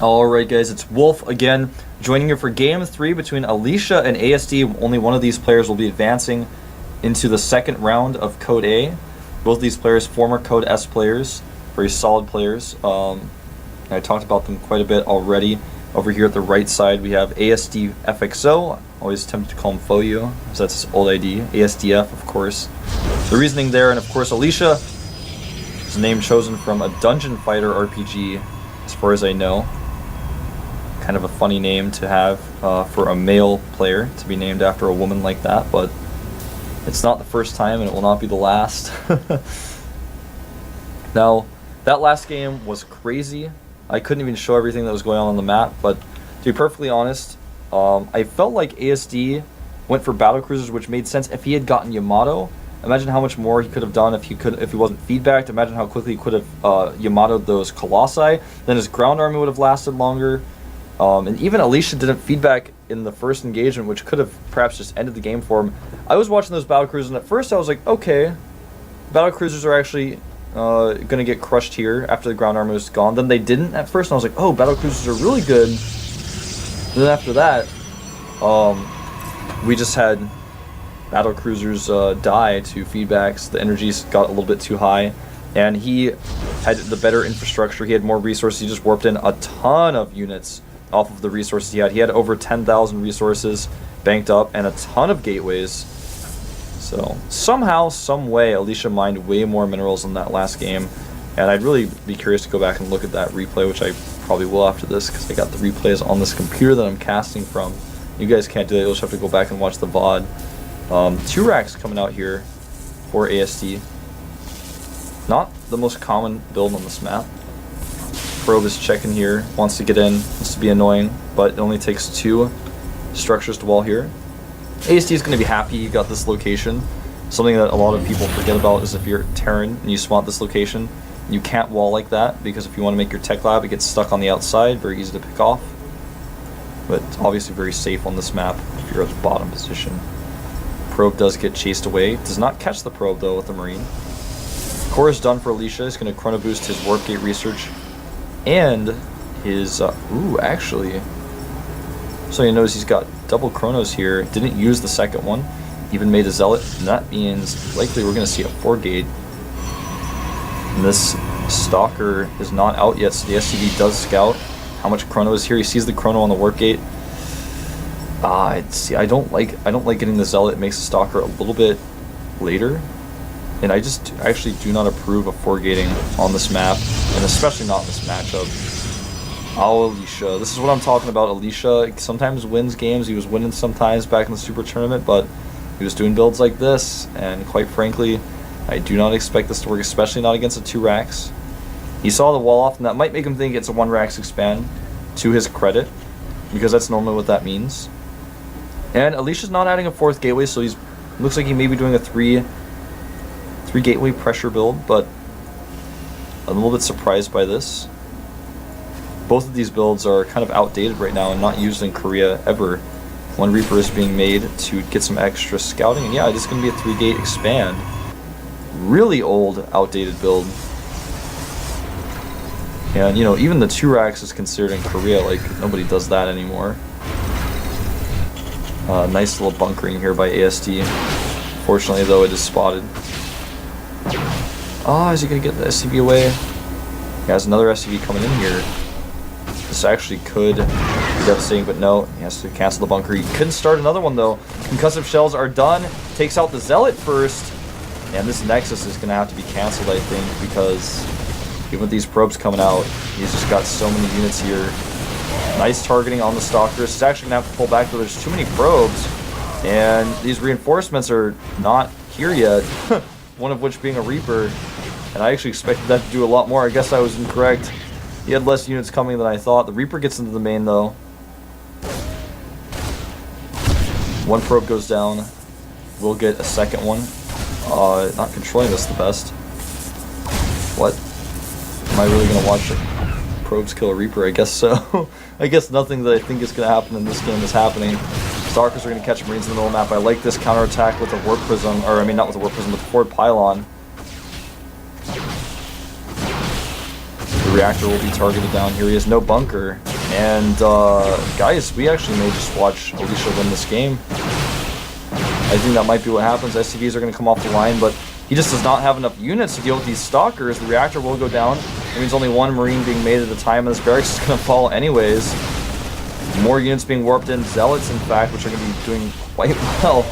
Alright guys, it's Wolf again, joining you for Game 3 between Alicia and ASD. Only one of these players will be advancing into the second round of Code A. Both of these players, former Code S players, very solid players. I talked about them quite a bit already. Over here at the right side we have ASD FXO, always tempted to call him Foyo, because that's his old ID. ASDF, of course. The reasoning there, and of course Alicia is a name chosen from a Dungeon Fighter RPG, as far as I know. Kind of a funny name to have for a male player, to be named after a woman like that, but it's not the first time and it will not be the last. Now, that last game was crazy. I couldn't even show everything that was going on the map, but to be perfectly honest, I felt like ASD went for battle cruisers, which made sense. If he had gotten Yamato, imagine how much more he could have done if he wasn't feedbacked. Imagine how quickly he could have Yamato'd those Colossi. Then his ground army would have lasted longer. And even Alicia didn't feedback in the first engagement, which could have perhaps just ended the game for him. I was watching those battle cruisers, and at first I was like, okay, battle cruisers are actually going to get crushed here after the ground army was gone. Then they didn't at first, and I was like, oh, battle cruisers are really good. And then after that, we just had battle cruisers die to feedbacks. The energies got a little bit too high, and he had the better infrastructure. He had more resources. He just warped in a ton of units off of the resources he had. He had over 10,000 resources banked up and a ton of gateways. So somehow, some way, Alicia mined way more minerals in that last game, and I'd really be curious to go back and look at that replay, which I probably will after this, because I got the replays on this computer that I'm casting from. You guys can't do that. You'll just have to go back and watch the VOD. 2 racks coming out here for ASD. Not the most common build on this map. Probe is checking here, wants to get in, wants to be annoying, but it only takes 2 structures to wall here. ASD is going to be happy you got this location. Something that a lot of people forget about is if you're Terran and you spawn this location, you can't wall like that, because if you want to make your tech lab, it gets stuck on the outside, very easy to pick off. But it's obviously very safe on this map if you're at the bottom position. Probe does get chased away, does not catch the probe though with the Marine. Core is done for Alicia. He's going to chrono boost his warp gate research and his actually, so you notice he's got double chronos here. Didn't use the second one, even made a zealot, and that means likely we're going to see a 4 gate. And this stalker is not out yet, so the SCV does scout how much chrono is here. He sees the chrono on the warp gate. I don't like getting the zealot. It makes the stalker a little bit later. And I actually do not approve of 4 gating on this map, and especially not in this matchup. Oh, Alicia. This is what I'm talking about. Alicia sometimes wins games. He was winning sometimes back in the Super Tournament, but he was doing builds like this, and quite frankly, I do not expect this to work, especially not against the 2 racks. He saw the wall off, and that might make him think it's a 1 racks expand, to his credit, because that's normally what that means. And Alicia's not adding a 4th gateway, so looks like he may be doing a 3 gateway pressure build, but I'm a little bit surprised by this. Both of these builds are kind of outdated right now and not used in Korea ever. 1 Reaper is being made to get some extra scouting, and yeah, it's going to be a 3 gate expand. Really old, outdated build. And you know, even the 2 racks is considered in Korea, like nobody does that anymore. Nice little bunkering here by ASD. Fortunately though, it is spotted. Oh, is he going to get the SCV away? He has another SCV coming in here. This actually could be devastating, but no, he has to cancel the bunker. He couldn't start another one though. Concussive shells are done. Takes out the Zealot first. And this Nexus is going to have to be canceled, I think, because even with these probes coming out, he's just got so many units here. Nice targeting on the Stalkers. He's actually going to have to pull back, though there's too many probes. And these reinforcements are not here yet. One of which being a Reaper. And I actually expected that to do a lot more. I guess I was incorrect. He had less units coming than I thought. The Reaper gets into the main, though. 1 probe goes down. We'll get a second one. Not controlling this the best. What? Am I really going to watch probes kill a Reaper? I guess so. I guess nothing that I think is going to happen in this game is happening. Stalkers are going to catch Marines in the middle of the map. I like this counterattack with a Warp Prism. Or, I mean, not with a Warp Prism, with the Forward Pylon. reactor will be targeted down here. He has no bunker. And guys, we actually may just watch Alicia win this game. I think that might be what happens. SCVs are going to come off the line, but he just does not have enough units to deal with these stalkers. The reactor will go down. It means only one Marine being made at a time, and this barracks is going to fall anyways. More units being warped in. Zealots, in fact, which are going to be doing quite well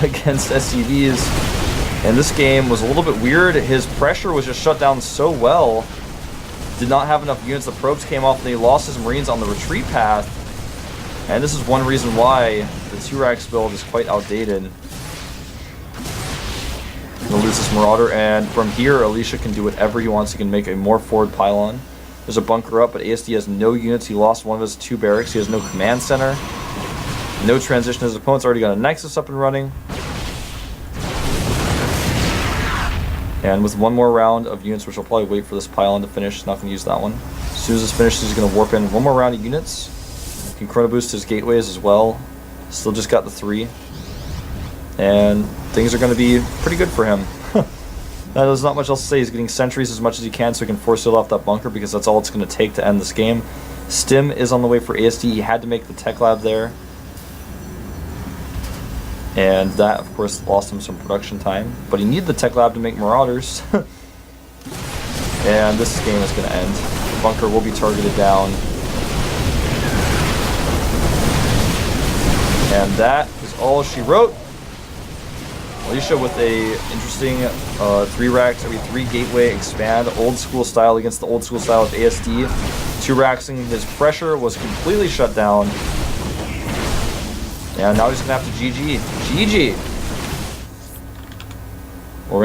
against SCVs. And this game was a little bit weird. His pressure was just shut down so well. Did not have enough units. The probes came off, and he lost his Marines on the retreat path. And this is one reason why the 2-Rax build is quite outdated. Gonna lose this Marauder, and from here, Alicia can do whatever he wants. He can make a more forward pylon. There's a bunker up, but ASD has no units. He lost one of his 2 barracks. He has no command center. No transition. His opponent's already got a Nexus up and running. And with one more round of units, which I'll probably wait for this pylon to finish. Not going to use that one. As soon as this finishes, he's going to warp in one more round of units. He can chrono boost his gateways as well. Still just got the 3. And things are going to be pretty good for him. There's not much else to say. He's getting sentries as much as he can so he can force seal off that bunker, because that's all it's going to take to end this game. Stim is on the way for ASD. He had to make the tech lab there. And that, of course, lost him some production time. But he needed the tech lab to make Marauders. And this game is going to end. The bunker will be targeted down. And that is all she wrote. Alicia with a interesting 3-Rax, 3 gateway expand, old school style against the old school style of ASD. 2-Raxing, his pressure was completely shut down. And now he's gonna have to GG. GG!